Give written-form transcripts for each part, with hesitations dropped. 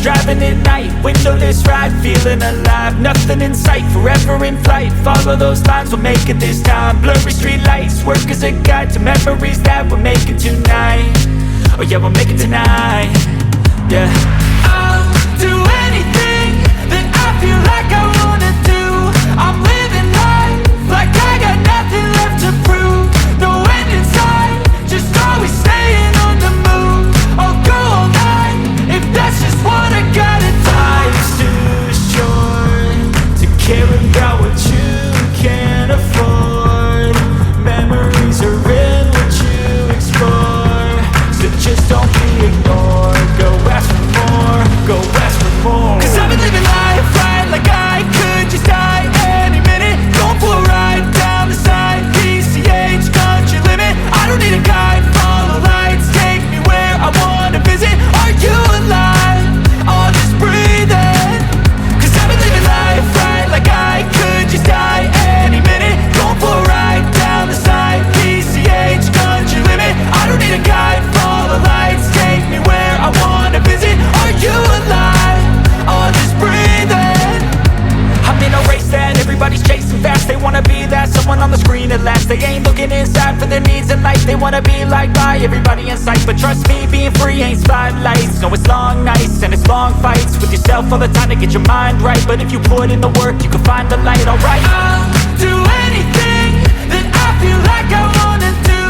driving at night, windowless ride, feeling alive. Nothing in sight, forever in flight. Follow those lines, we'll make it this time. Blurry street lights, work as a guide to memories that we're making tonight. Oh yeah, we'll make it tonight. Yeah. I'll do anything that I feel like I wanna do. I'm living life like I got nothing left to prove. No end in sight, just always staying on the move. I'll go all night if that's just what I gotta do. Life's too short to care about what you can't afford. Memories are in what you explore, so just don't be ignored. Go ask for more, go ask for more. Cause I've been living life right like I could just die any minute. Going for a ride down the side, PCH, country limit. I don't need a guide, follow lights, take me where I wanna visit. Are you alive? I'll just breathe in. Cause I've been living life right like I could just die any minute. Going for a ride down the side, PCH, country limit. I don't need a guide, follow lights, take me where I wanna visit. Are you alive? I'll just breathe in. I'm in a race that everybody's chasing fast. They wanna be that someone on the screen at last. They ain't looking inside for their needs in life. They wanna be liked by everybody in sight. But trust me, being free ain't spotlights. No, it's long nights and it's long fights with yourself all the time to get your mind right. But if you put in the work, you can find the light, alright. I'll do anything that I feel like I wanna do.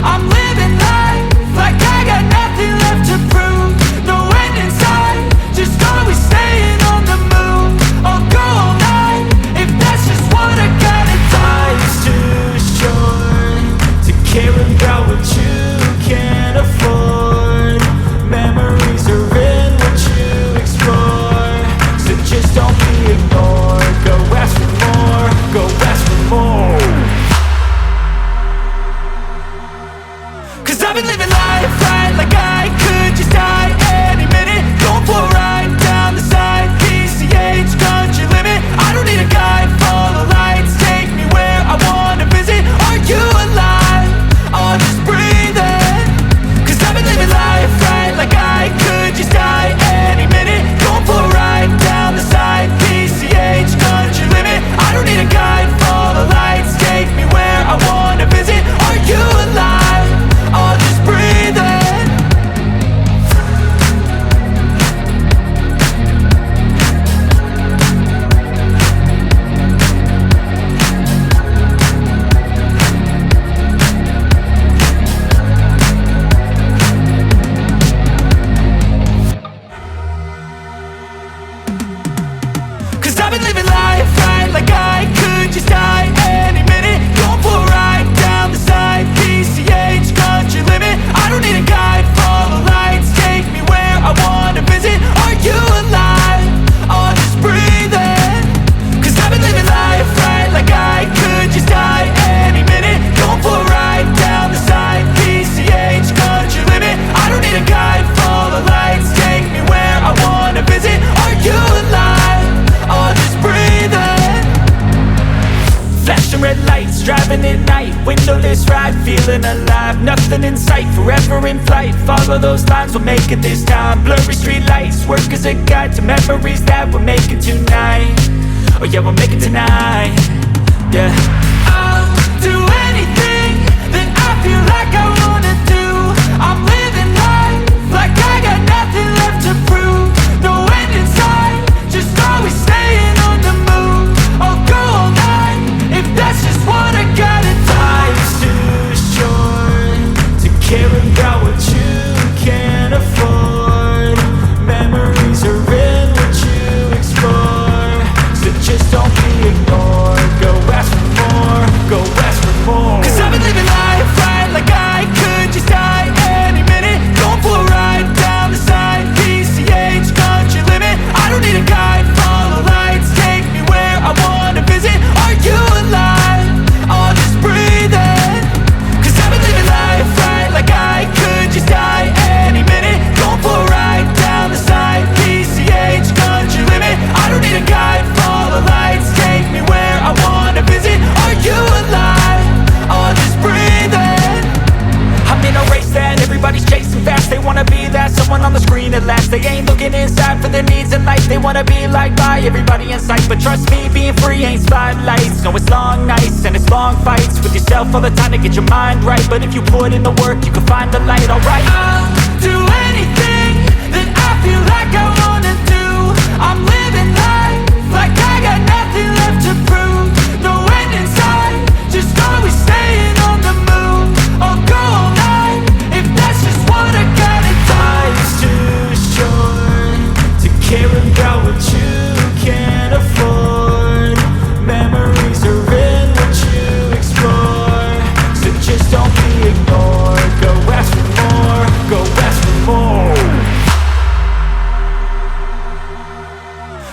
I'm living life like I got nothing left to prove. No end in sight, just always staying on the move. I'll go all night if that's just what I gotta do. Life's too short to care about what you can't afford. Memories are in what you explore, so just don't be ignored. Go ask for more, go ask for more. Cause I've been living life right like I could just die any minute. Going for a ride down the side, PCH, country limit. I don't need a guide, follow lights, take me where I wanna visit. Are you alive? I'll just breathe in. Cause I've been living life right like I could just die any minute. Going for a ride down the side, PCH, country limit. I don't need a guide, follow lights, take me where I wanna visit. Are you alive? I'll just breathe in. Cause I've been living life right like I could just die any minute. Going for a ride down the side, PCH, country limit. I don't need a guide, follow lights, take me where I wanna visit. Are you alive? I'll just breathe in. Cause I've been living life right like I could just die any minute. Going for a ride down the side, PCH, country limit. I don't need a guide, follow lights, take me where I wanna visit. Are you alive? I'll just breathe in. Flashing red lights, driving at night, windowless ride, feeling alive. Nothing in sight, forever in flight. Follow those lines, we'll make it this time. Blurry street lights, work as a guide to memories that we're making tonight. Oh yeah, we'll make it tonight. Yeah. I'll do anything that I feel like I wanna do. I'm living life like I got nothing left to prove. No end in sight, just always staying on the move. I'll go all night if that's just what I gotta do. Life's too short to care about what you can't afford. Memories are in what you explore, so just don't be ignored. Go ask for more. They wanna be liked by everybody in sight, but trust me, being free ain't spotlights. No, it's long nights and it's long fights with yourself all the time to get your mind right. But if you put in the work, you can find the light, alright. I'll do anything that I feel like I wanna do. I'm living life like I got nothing left to prove. No end in sight, just always staying on the move. I'll go all night if that's just what I gotta do. Life's too short to care about what you can't afford. Memories are in what you explore, so just don't be ignored. Go ask for more, go ask for more.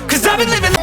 'Cause I've been living